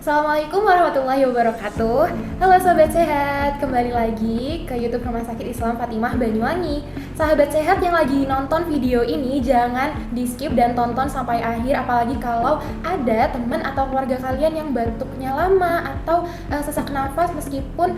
Assalamualaikum warahmatullahi wabarakatuh. Halo Sobat Sehat, kembali lagi ke YouTube Rumah Sakit Islam Fatimah Banyuwangi. Sahabat sehat yang lagi nonton video ini, jangan di skip dan tonton sampai akhir. Apalagi kalau ada teman atau keluarga kalian yang batuknya lama atau sesak nafas meskipun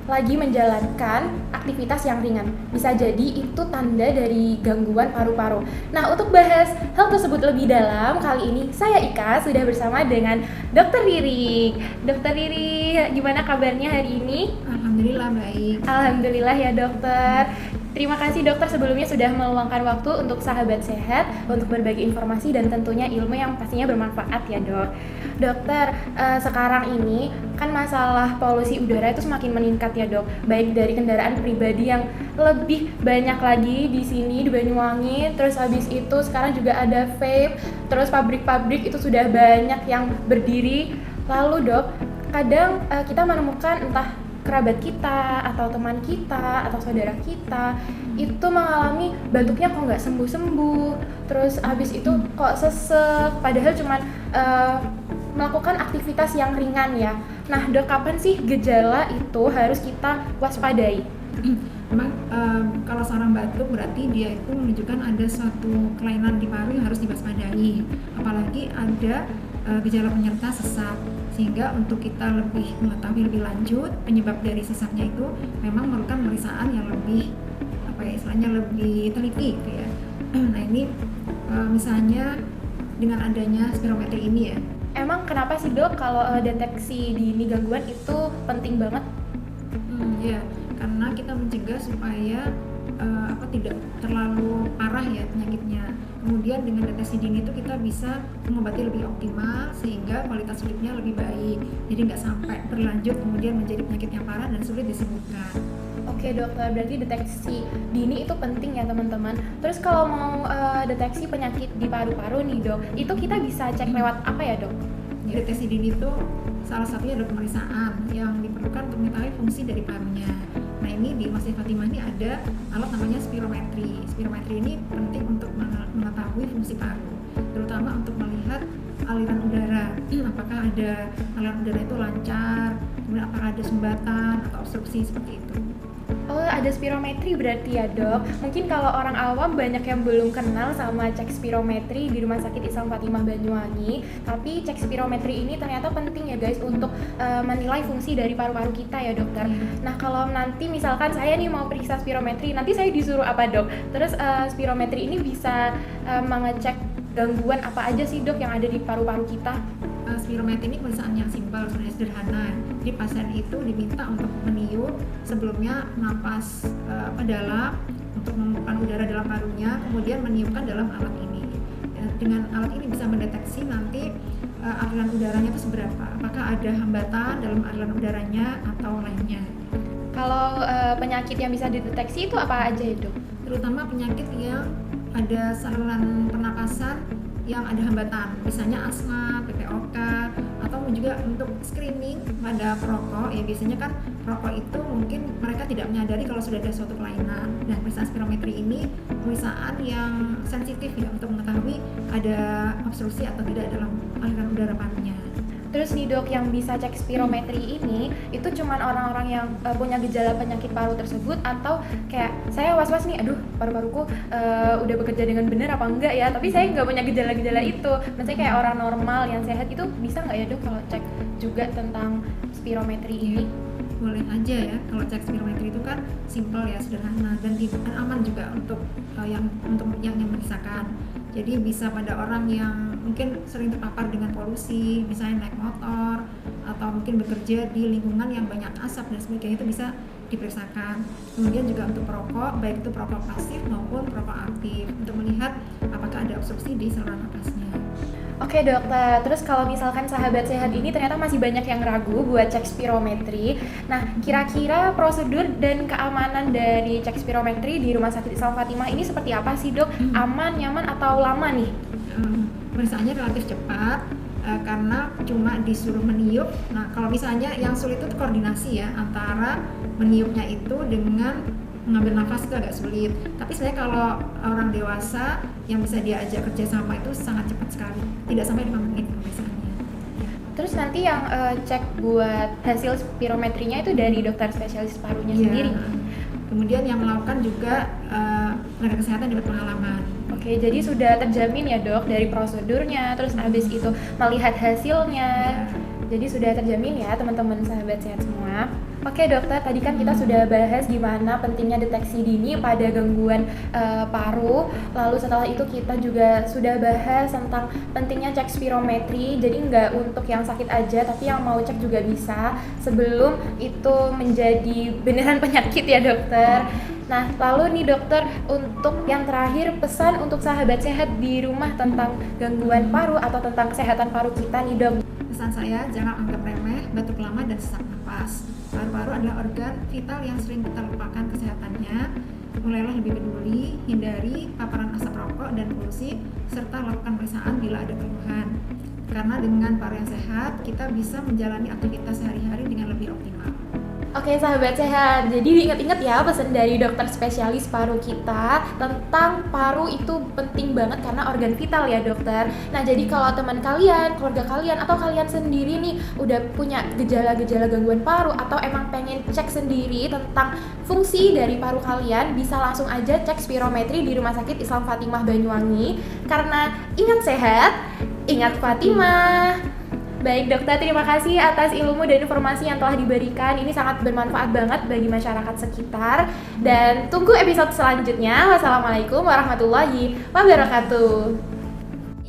lagi menjalankan aktivitas yang ringan. Bisa jadi itu tanda dari gangguan paru-paru. Nah, untuk bahas hal tersebut lebih dalam, kali ini saya Ika sudah bersama dengan Dr. Riri. Dr. Riri, gimana kabarnya hari ini? Alhamdulillah baik. Alhamdulillah ya dokter. Terima kasih dokter sebelumnya sudah meluangkan waktu untuk sahabat sehat untuk berbagi informasi dan tentunya ilmu yang pastinya bermanfaat ya dok. Dokter, sekarang ini kan masalah polusi udara itu semakin meningkat ya dok. Baik dari kendaraan pribadi yang lebih banyak lagi di sini di Banyuwangi, terus habis itu sekarang juga ada vape, terus pabrik-pabrik itu sudah banyak yang berdiri. Lalu dok, kadang kita menemukan entah kerabat kita atau teman kita atau saudara kita itu mengalami batuknya kok nggak sembuh-sembuh, terus habis itu kok sesek padahal cuman melakukan aktivitas yang ringan ya. Nah dok, kapan sih gejala itu harus kita waspadai? Memang kalau seorang batuk berarti dia itu menunjukkan ada suatu kelainan di paru yang harus diwaspadai, apalagi ada gejala penyerta sesak, sehingga untuk kita lebih mengetahui lebih lanjut penyebab dari sesaknya itu memang memerlukan pemeriksaan yang lebih istilahnya lebih teliti gitu ya. Nah ini misalnya dengan adanya spirometri ini ya. Emang kenapa sih dok kalau deteksi dini gangguan itu penting banget? Ya, karena kita mencegah supaya tidak terlalu parah ya penyakitnya. Kemudian dengan deteksi dini itu kita bisa mengobati lebih optimal sehingga kualitas hidupnya lebih baik. Jadi nggak sampai berlanjut kemudian menjadi penyakit yang parah dan sulit disembuhkan. Oke dokter, berarti deteksi dini itu penting ya teman-teman. Terus kalau mau deteksi penyakit di paru-paru nih dok, itu kita bisa cek lewat apa ya dok? Deteksi dini itu salah satunya adalah pemeriksaan yang diperlukan untuk mengetahui fungsi dari parunya. Nah ini di Masjid Fatimah ini ada alat namanya spirometri. Spirometri ini penting untuk mengetahui fungsi paru, terutama untuk melihat aliran udara. Apakah ada aliran udara itu lancar, kemudian apakah ada sumbatan atau obstruksi seperti itu. Oh, ada spirometri berarti ya dok. Mungkin kalau orang awam banyak yang belum kenal sama cek spirometri di Rumah Sakit Islam Fatimah Banyuwangi. Tapi cek spirometri ini ternyata penting ya guys untuk menilai fungsi dari paru-paru kita ya dokter. Nah kalau nanti misalkan saya nih mau periksa spirometri, nanti saya disuruh apa dok? Terus spirometri ini bisa mengecek gangguan apa aja sih dok yang ada di paru-paru kita? Spirometri ini pemeriksaan yang simpel, sebenarnya sederhana. Jadi pasien itu diminta untuk meniup sebelumnya napas dalam untuk membuka udara dalam parunya, kemudian meniupkan dalam alat ini. Dengan alat ini bisa mendeteksi nanti aliran udaranya itu seberapa, apakah ada hambatan dalam aliran udaranya atau lainnya. Kalau penyakit yang bisa dideteksi itu apa aja ya dok? Terutama penyakit yang ada saluran pernapasan yang ada hambatan, misalnya asma, PPOK, atau juga untuk screening pada perokok ya, biasanya kan perokok itu mungkin mereka tidak menyadari kalau sudah ada suatu kelainan. Nah pemeriksaan spirometri ini pemeriksaan yang sensitif ya untuk mengetahui ada obstruksi atau tidak dalam aliran udara parunya. Terus nih dok, yang bisa cek spirometri ini itu cuman orang-orang yang punya gejala penyakit paru tersebut, atau kayak saya was-was nih, aduh paru-paruku udah bekerja dengan benar apa enggak ya, tapi saya nggak punya gejala-gejala itu. Maksudnya kayak orang normal yang sehat itu bisa nggak ya dok kalau cek juga tentang spirometri ini? Boleh aja ya, kalau cek spirometri itu kan simple ya, sederhana dan aman juga untuk yang memeriksakan. Jadi bisa pada orang yang mungkin sering terpapar dengan polusi, misalnya naik motor atau mungkin bekerja di lingkungan yang banyak asap dan sebagainya, itu bisa diperiksakan. Kemudian juga untuk perokok, baik itu perokok pasif maupun perokok aktif, untuk melihat apakah ada obstruksi di saluran napasnya. Oke dokter, terus kalau misalkan sahabat sehat ini ternyata masih banyak yang ragu buat cek spirometri. Nah, kira-kira prosedur dan keamanan dari cek spirometri di Rumah Sakit Islam Fatimah ini seperti apa sih dok? Aman, nyaman, atau lama nih? Pemeriksaannya relatif cepat karena cuma disuruh meniup. Nah, kalau misalnya yang sulit itu koordinasi ya antara meniupnya itu dengan mengambil nafas itu agak sulit. Tapi sebenarnya kalau orang dewasa yang bisa diajak kerja sama itu sangat cepat sekali, tidak sampai 5 menit pemeriksaannya. Terus nanti yang cek buat hasil spirometrinya itu dari dokter spesialis parunya Iya. sendiri. Kemudian yang melakukan juga tenaga kesehatan dengan pengalaman. Oke, jadi sudah terjamin ya dok dari prosedurnya, terus habis itu melihat hasilnya. Jadi sudah terjamin ya teman-teman sahabat sehat semua. Oke dokter, tadi kan kita sudah bahas gimana pentingnya deteksi dini pada gangguan paru. Lalu setelah itu kita juga sudah bahas tentang pentingnya cek spirometri. Jadi nggak untuk yang sakit aja, tapi yang mau cek juga bisa sebelum itu menjadi beneran penyakit ya dokter. Nah, lalu nih dokter, untuk yang terakhir pesan untuk sahabat sehat di rumah tentang gangguan paru atau tentang kesehatan paru kita nih dok. Pesan saya, jangan anggap remeh batuk lama dan sesak napas. Paru-paru adalah organ vital yang sering kita lupakan kesehatannya. Mulailah lebih peduli, hindari paparan asap rokok dan polusi, serta lakukan pemeriksaan bila ada keluhan. Karena dengan paru yang sehat, kita bisa menjalani aktivitas sehari-hari dengan lebih optimal. Oke sahabat sehat, jadi ingat-ingat ya pesan dari dokter spesialis paru kita tentang paru itu penting banget karena organ vital ya dokter. Nah jadi kalau teman kalian, keluarga kalian, atau kalian sendiri nih udah punya gejala-gejala gangguan paru atau emang pengen cek sendiri tentang fungsi dari paru kalian, bisa langsung aja cek spirometri di Rumah Sakit Islam Fatimah Banyuwangi. Karena ingat sehat, ingat Fatimah. Baik dokter, terima kasih atas ilmu dan informasi yang telah diberikan. Ini sangat bermanfaat banget bagi masyarakat sekitar. Dan tunggu episode selanjutnya. Wassalamualaikum warahmatullahi wabarakatuh.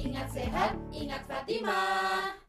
Ingat sehat, ingat Fatimah.